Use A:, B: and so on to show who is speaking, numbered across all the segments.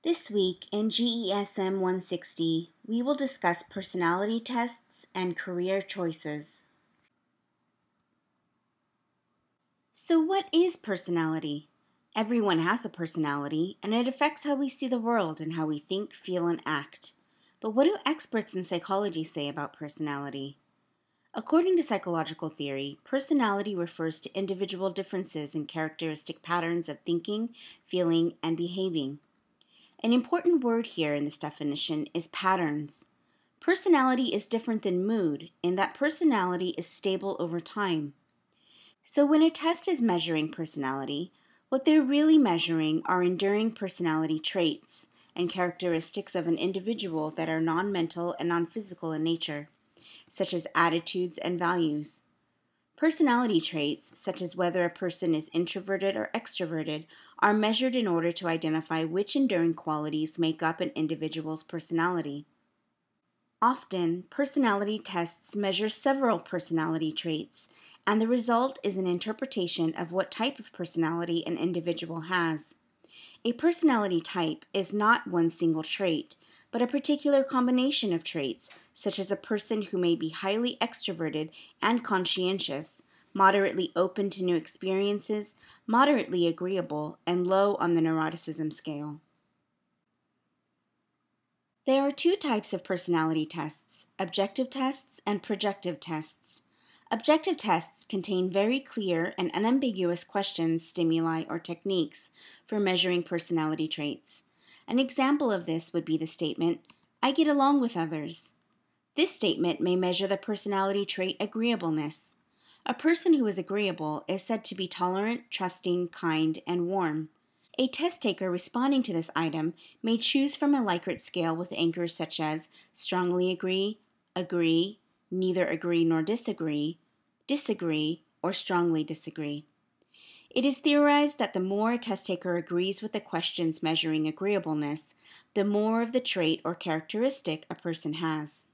A: This week in GESM 160, we will discuss personality tests and career choices. So what is personality? Everyone has a personality, and it affects how we see the world and how we think, feel, and act. But what do experts in psychology say about personality? According to psychological theory, personality refers to individual differences in characteristic patterns of thinking, feeling, and behaving. An important word here in this definition is patterns. Personality is different than mood in that personality is stable over time. So when a test is measuring personality, what they're really measuring are enduring personality traits and characteristics of an individual that are non-mental and non-physical in nature, such as attitudes and values. Personality traits, such as whether a person is introverted or extroverted, are measured in order to identify which enduring qualities make up an individual's personality. Often, personality tests measure several personality traits, and the result is an interpretation of what type of personality an individual has. A personality type is not one single trait, but a particular combination of traits, such as a person who may be highly extroverted and conscientious, moderately open to new experiences, moderately agreeable, and low on the neuroticism scale. There are two types of personality tests, objective tests and projective tests. Objective tests contain very clear and unambiguous questions, stimuli, or techniques for measuring personality traits. An example of this would be the statement, "I get along with others." This statement may measure the personality trait agreeableness. A person who is agreeable is said to be tolerant, trusting, kind, and warm. A test taker responding to this item may choose from a Likert scale with anchors such as strongly agree, neither agree nor disagree, or strongly disagree. It is theorized that the more a test taker agrees with the questions measuring agreeableness, the more of the trait or characteristic a person has.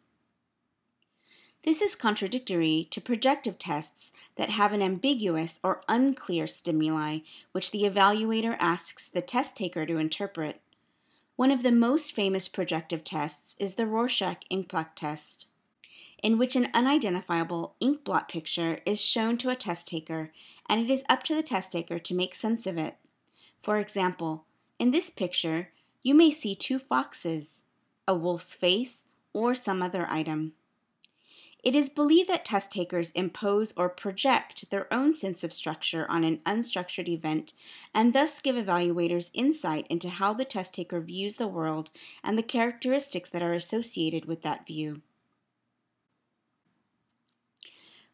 A: This is contradictory to projective tests that have an ambiguous or unclear stimuli which the evaluator asks the test taker to interpret. One of the most famous projective tests is the Rorschach inkblot test, in which an unidentifiable inkblot picture is shown to a test taker, and it is up to the test taker to make sense of it. For example, in this picture, you may see two foxes, a wolf's face, or some other item. It is believed that test takers impose or project their own sense of structure on an unstructured event and thus give evaluators insight into how the test taker views the world and the characteristics that are associated with that view.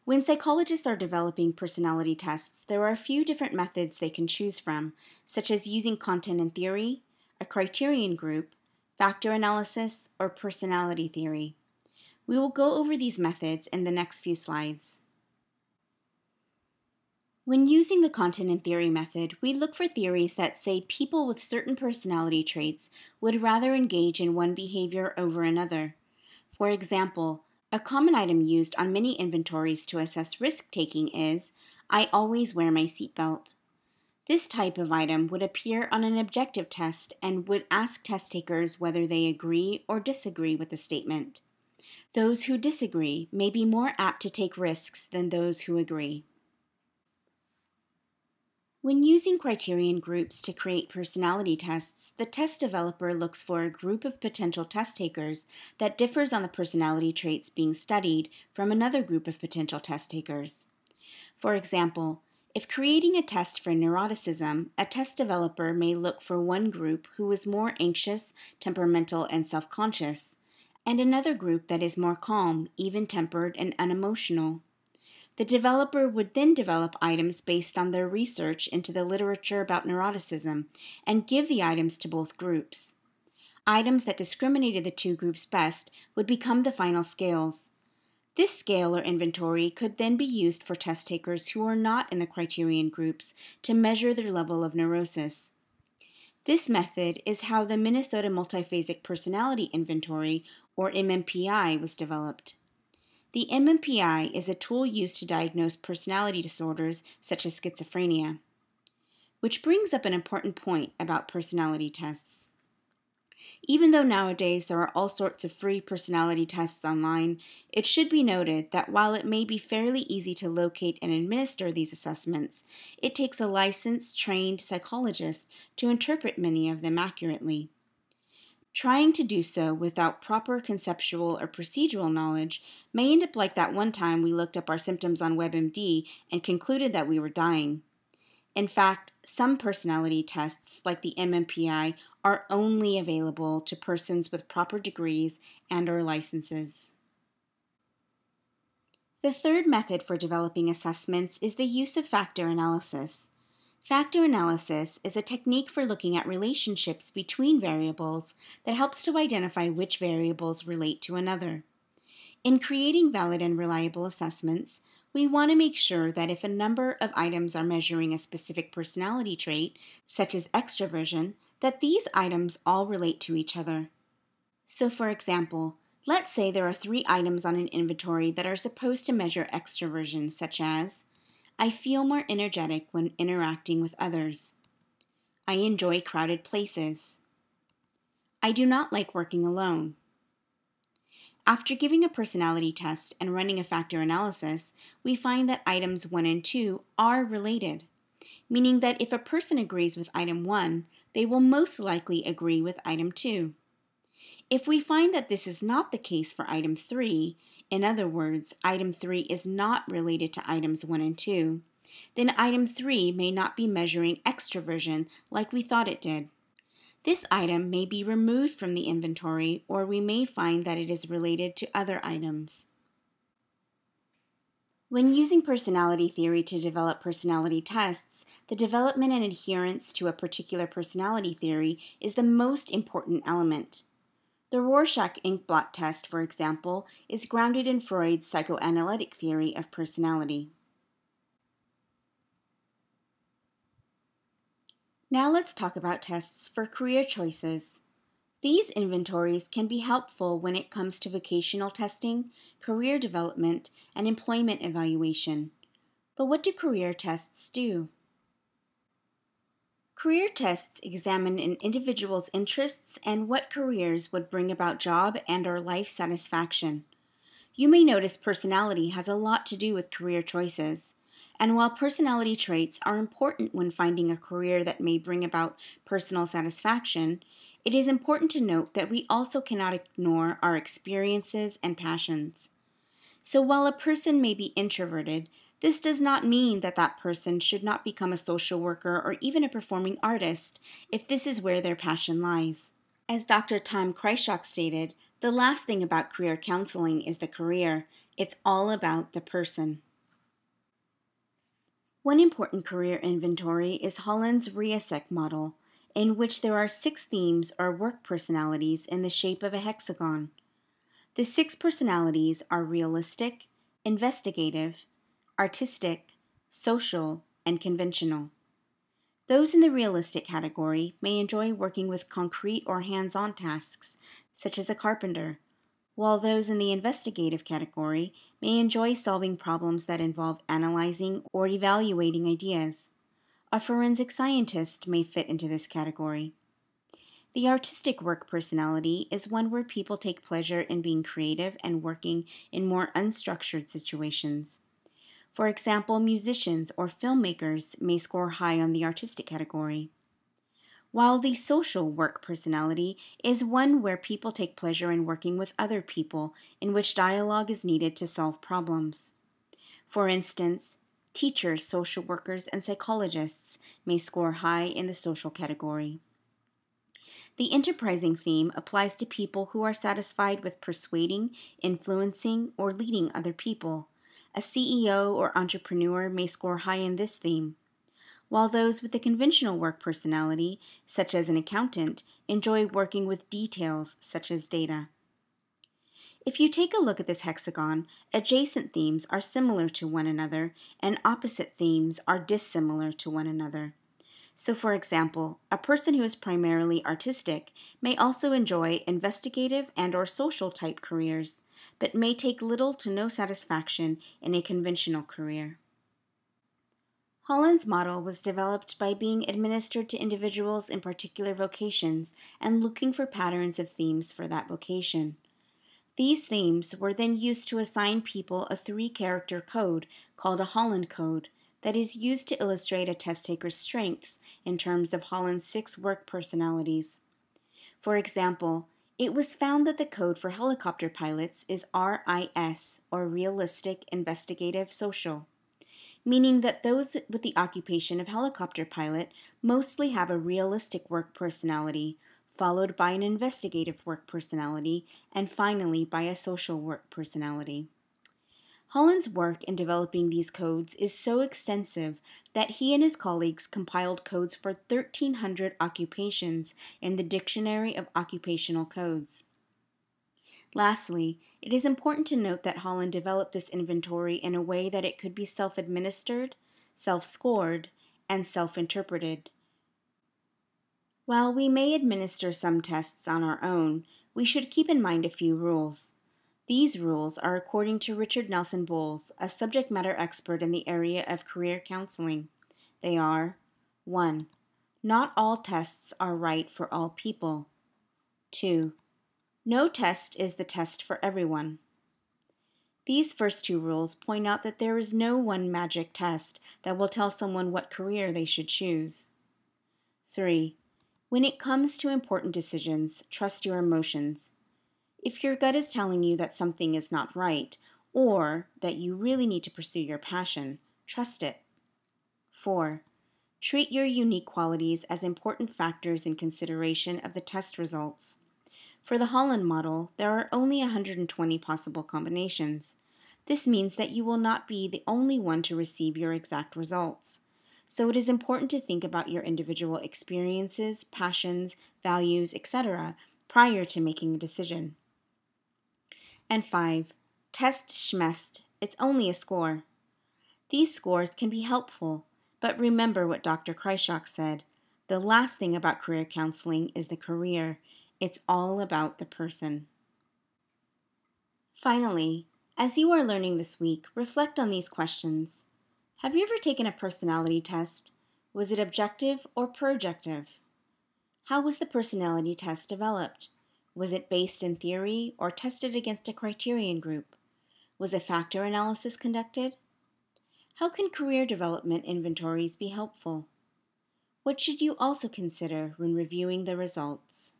A: When psychologists are developing personality tests, there are a few different methods they can choose from, such as using content and theory, a criterion group, factor analysis, or personality theory. We will go over these methods in the next few slides. When using the content and theory method, we look for theories that say people with certain personality traits would rather engage in one behavior over another. For example, a common item used on many inventories to assess risk-taking is, "I always wear my seatbelt." This type of item would appear on an objective test and would ask test takers whether they agree or disagree with the statement. Those who disagree may be more apt to take risks than those who agree. When using criterion groups to create personality tests, the test developer looks for a group of potential test takers that differs on the personality traits being studied from another group of potential test takers. For example, if creating a test for neuroticism, a test developer may look for one group who is more anxious, temperamental, and self-conscious, and another group that is more calm, even-tempered, and unemotional. The developer would then develop items based on their research into the literature about neuroticism and give the items to both groups. Items that discriminated the two groups best would become the final scales. This scale or inventory could then be used for test takers who are not in the criterion groups to measure their level of neurosis. This method is how the Minnesota Multiphasic Personality Inventory, or MMPI, was developed. The MMPI is a tool used to diagnose personality disorders such as schizophrenia. Which brings up an important point about personality tests. Even though nowadays there are all sorts of free personality tests online, it should be noted that while it may be fairly easy to locate and administer these assessments, it takes a licensed, trained psychologist to interpret many of them accurately. Trying to do so without proper conceptual or procedural knowledge may end up like that one time we looked up our symptoms on WebMD and concluded that we were dying. In fact, some personality tests, like the MMPI, are only available to persons with proper degrees and/or licenses. The third method for developing assessments is the use of factor analysis. Factor analysis is a technique for looking at relationships between variables that helps to identify which variables relate to another. In creating valid and reliable assessments, we want to make sure that if a number of items are measuring a specific personality trait, such as extroversion, that these items all relate to each other. So for example, let's say there are 3 items on an inventory that are supposed to measure extroversion, such as I feel more energetic when interacting with others. I enjoy crowded places. I do not like working alone. After giving a personality test and running a factor analysis, we find that items 1 and 2 are related, meaning that if a person agrees with item 1, they will most likely agree with item 2. If we find that this is not the case for item 3, in other words, item 3 is not related to items 1 and 2, then item 3 may not be measuring extroversion like we thought it did. This item may be removed from the inventory, or we may find that it is related to other items. When using personality theory to develop personality tests, the development and adherence to a particular personality theory is the most important element. The Rorschach inkblot test, for example, is grounded in Freud's psychoanalytic theory of personality. Now let's talk about tests for career choices. These inventories can be helpful when it comes to vocational testing, career development, and employment evaluation. But what do career tests do? Career tests examine an individual's interests and what careers would bring about job and/or life satisfaction. You may notice personality has a lot to do with career choices. And while personality traits are important when finding a career that may bring about personal satisfaction, it is important to note that we also cannot ignore our experiences and passions. So while a person may be introverted, this does not mean that that person should not become a social worker or even a performing artist if this is where their passion lies. As Dr. Tom Kreischock stated, the last thing about career counseling is the career. It's all about the person. One important career inventory is Holland's RIASEC model, in which there are 6 themes or work personalities in the shape of a hexagon. The 6 personalities are realistic, investigative, artistic, social, and conventional. Those in the realistic category may enjoy working with concrete or hands-on tasks, such as a carpenter, while those in the investigative category may enjoy solving problems that involve analyzing or evaluating ideas. A forensic scientist may fit into this category. The artistic work personality is one where people take pleasure in being creative and working in more unstructured situations. For example, musicians or filmmakers may score high on the artistic category. While the social work personality is one where people take pleasure in working with other people in which dialogue is needed to solve problems. For instance, teachers, social workers, and psychologists may score high in the social category. The enterprising theme applies to people who are satisfied with persuading, influencing, or leading other people. A CEO or entrepreneur may score high in this theme, while those with the conventional work personality, such as an accountant, enjoy working with details such as data. If you take a look at this hexagon, adjacent themes are similar to one another, and opposite themes are dissimilar to one another. So for example, a person who is primarily artistic may also enjoy investigative and/or social type careers, but may take little to no satisfaction in a conventional career. Holland's model was developed by being administered to individuals in particular vocations and looking for patterns of themes for that vocation. These themes were then used to assign people a 3-character code called a Holland code that is used to illustrate a test taker's strengths in terms of Holland's 6 work personalities. For example, it was found that the code for helicopter pilots is RIS, or Realistic, Investigative, Social, meaning that those with the occupation of helicopter pilot mostly have a realistic work personality, followed by an investigative work personality, and finally by a social work personality. Holland's work in developing these codes is so extensive that he and his colleagues compiled codes for 1,300 occupations in the Dictionary of Occupational Codes. Lastly, it is important to note that Holland developed this inventory in a way that it could be self-administered, self-scored, and self-interpreted. While we may administer some tests on our own, we should keep in mind a few rules. These rules are according to Richard Nelson Bowles, a subject matter expert in the area of career counseling. They are: 1. Not all tests are right for all people. 2. No test is the test for everyone. These first 2 rules point out that there is no one magic test that will tell someone what career they should choose. 3. When it comes to important decisions, trust your emotions. If your gut is telling you that something is not right, or that you really need to pursue your passion, trust it. 4. Treat your unique qualities as important factors in consideration of the test results. For the Holland model, there are only 120 possible combinations. This means that you will not be the only one to receive your exact results. So it is important to think about your individual experiences, passions, values, etc. prior to making a decision. And 5. Test schmest. It's only a score. These scores can be helpful, but remember what Dr. Kreischock said. The last thing about career counseling is the career. It's all about the person. Finally, as you are learning this week, reflect on these questions. Have you ever taken a personality test? Was it objective or projective? How was the personality test developed? Was it based in theory or tested against a Criterion Group? Was a factor analysis conducted? How can career development inventories be helpful? What should you also consider when reviewing the results?